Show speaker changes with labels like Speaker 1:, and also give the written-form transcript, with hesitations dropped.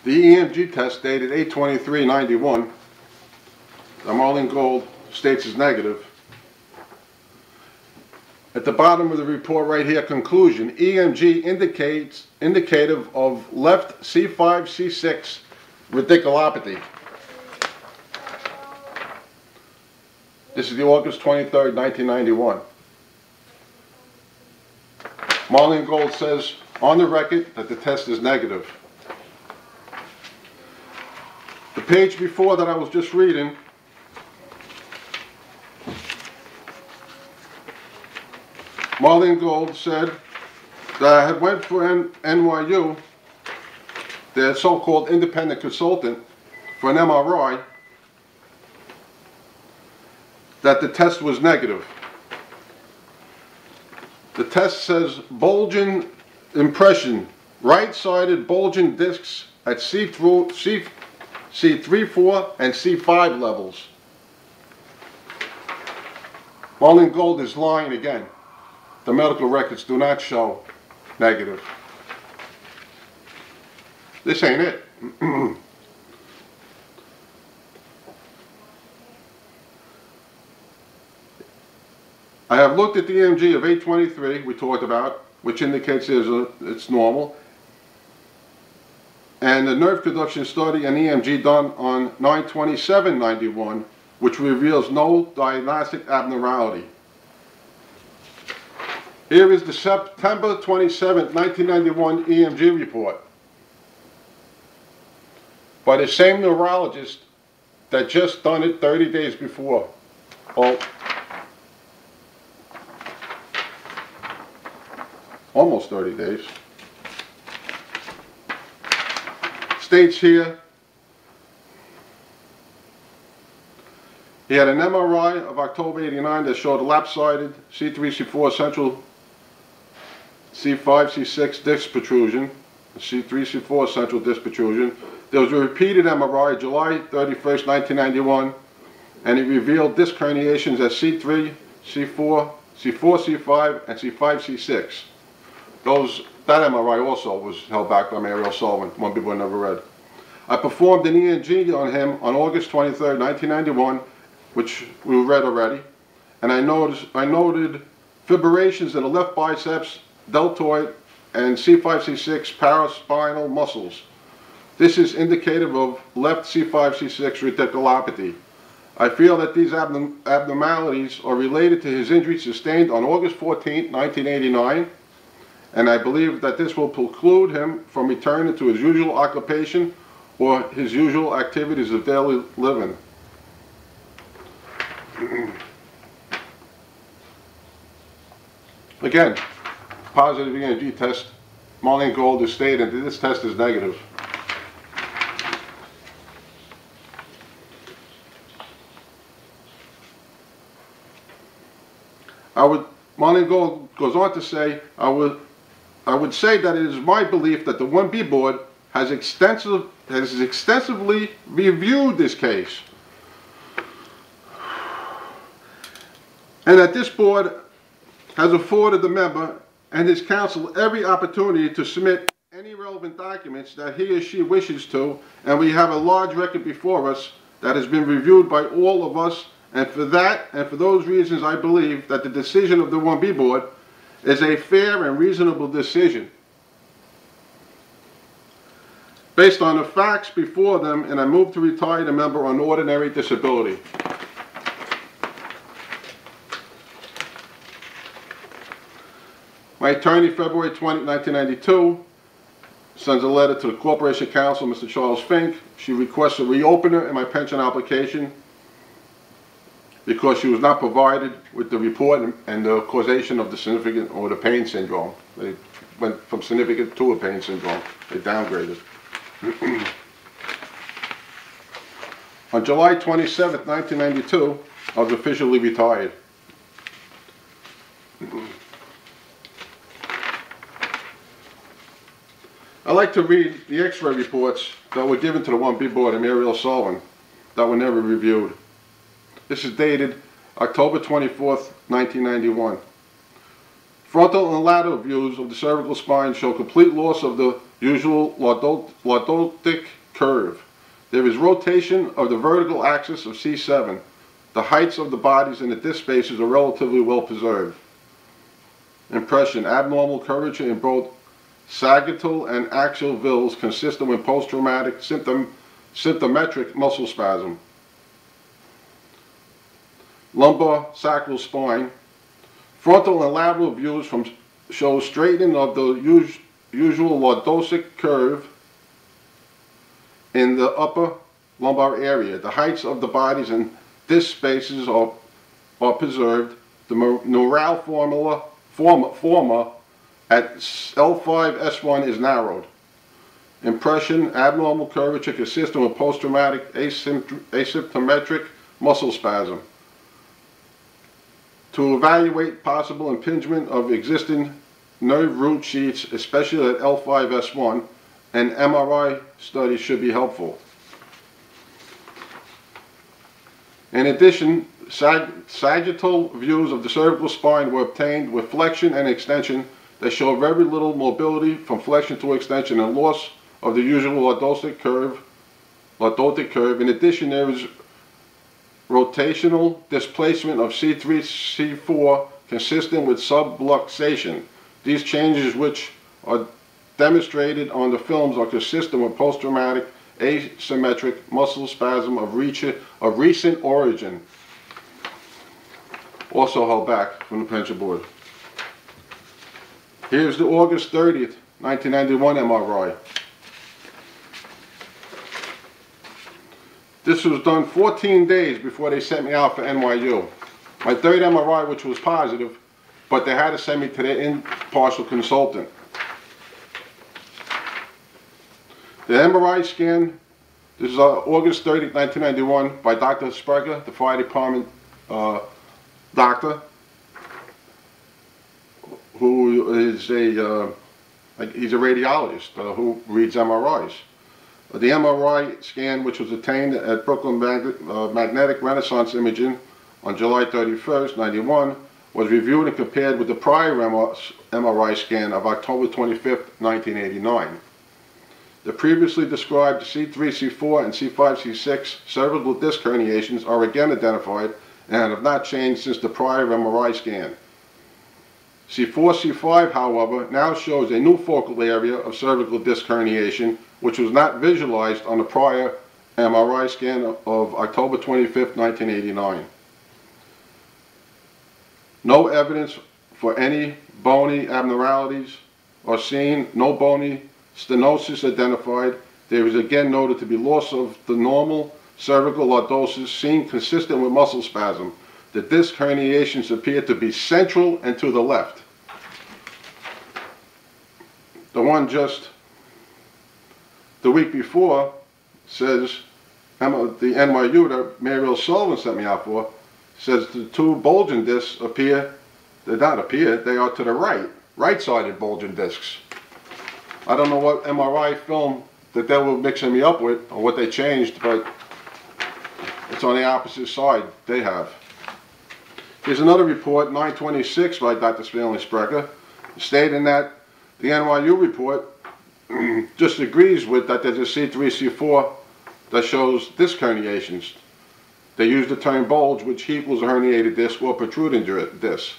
Speaker 1: The EMG test dated 8/23/91 that Marlene Gold states is negative. At the bottom of the report right here, conclusion, EMG indicative of left C5, C6 radiculopathy. This is the August 23rd, 1991. Marlene Gold says on the record that the test is negative. The page before that I was just reading, Marlene Gold said that I had went for NYU, their so-called independent consultant, for an MRI, that the test was negative. The test says bulging impression, right-sided bulging discs at C3, C4, and C5 levels. Marlene Gold is lying again. The medical records do not show negative. This ain't it. I have looked at the EMG of 8/23 we talked about, which indicates it's normal, and the nerve conduction study and EMG done on 9/27/91, which reveals no diagnostic abnormality. Here is the September 27, 1991 EMG report by the same neurologist that just done it 30 days before. Well, almost 30 days. States here, he had an MRI of October 89 that showed a lap-sided C3, C4 central C5, C6 disc protrusion, C3, C4 central disc protrusion. There was a repeated MRI July 31st, 1991, and it revealed disc herniations at C3, C4, C4, C5, and C5, C6. That MRI also was held back by Mary O'Sullivan, one people I never read. I performed an EMG on him on August 23rd, 1991, which we read already, and I noted fibrations in the left biceps, deltoid, and C5, C6 paraspinal muscles. This is indicative of left C5, C6 radiculopathy. I feel that these abnormalities are related to his injury sustained on August 14, 1989, and I believe that this will preclude him from returning to his usual occupation or his usual activities of daily living. Again, positive EMG test. Marlene Gold is stating that this test is negative. Marlene Gold goes on to say, I would say that it is my belief that the 1B board has extensively reviewed this case, and that this board has afforded the member and his counsel every opportunity to submit any relevant documents that he or she wishes to, and we have a large record before us that has been reviewed by all of us, and for that and for those reasons I believe that the decision of the 1B board is a fair and reasonable decision based on the facts before them, and I move to retire the member on ordinary disability. My attorney, February 20, 1992, sends a letter to the Corporation Counsel, Mr. Charles Fink. She requests a reopener in my pension application because she was not provided with the report and the causation of the significant or the pain syndrome. They went from significant to a pain syndrome. They downgraded. On July 27, 1992, I was officially retired. I like to read the X-ray reports that were given to the 1B board and Mary O'Sullivan that were never reviewed. This is dated October 24th, 1991. Frontal and lateral views of the cervical spine show complete loss of the usual lordotic curve. There is rotation of the vertical axis of C7. The heights of the bodies and the disc spaces are relatively well preserved. Impression: abnormal curvature in both sagittal and axial vills consistent with post-traumatic symptometric muscle spasm. Lumbar sacral spine. Frontal and lateral views show straightening of the usual lordotic curve in the upper lumbar area. The heights of the bodies and disc spaces are preserved. The neural forma at L5-S1 is narrowed. Impression: abnormal curvature consistent with post-traumatic asymptomatic muscle spasm. To evaluate possible impingement of existing nerve root sheets, especially at L5-S1, an MRI study should be helpful. In addition, sagittal views of the cervical spine were obtained with flexion and extension that show very little mobility from flexion to extension and loss of the usual lordotic curve. In addition, there is rotational displacement of C3, C4 consistent with subluxation. These changes, which are demonstrated on the films, are consistent with post-traumatic asymmetric muscle spasm of recent origin, also held back from the pension board. Here's the August 30th, 1991 MRI. This was done 14 days before they sent me out for NYU. My third MRI, which was positive, but they had to send me to their impartial consultant. The MRI scan, this is August 30, 1991, by Dr. Sprecher, the fire department doctor, who is he's a radiologist who reads MRIs. The MRI scan, which was obtained at Brooklyn Magnetic Renaissance Imaging on July 31st, 91, was reviewed and compared with the prior MRI scan of October 25th, 1989. The previously described C3, C4, and C5, C6 cervical disc herniations are again identified and have not changed since the prior MRI scan. C4, C5, however, now shows a new focal area of cervical disc herniation, which was not visualized on the prior MRI scan of October 25th, 1989. No evidence for any bony abnormalities are seen, no bony stenosis identified. There is again noted to be loss of the normal cervical lordosis seen consistent with muscle spasm. The disc herniations appear to be central and to the left. The one just the week before says, the NYU that Mary Sullivan sent me out for, says the two bulging discs appear, they not appear, they are to the right-sided bulging discs. I don't know what MRI film that they were mixing me up with or what they changed, but it's on the opposite side they have. Here's another report, 926 by Dr. Stanley Sprecher, stating that the NYU report just agrees with that there's a C3, C4 that shows disc herniations. They use the term bulge, which equals a herniated disc or protruding disc.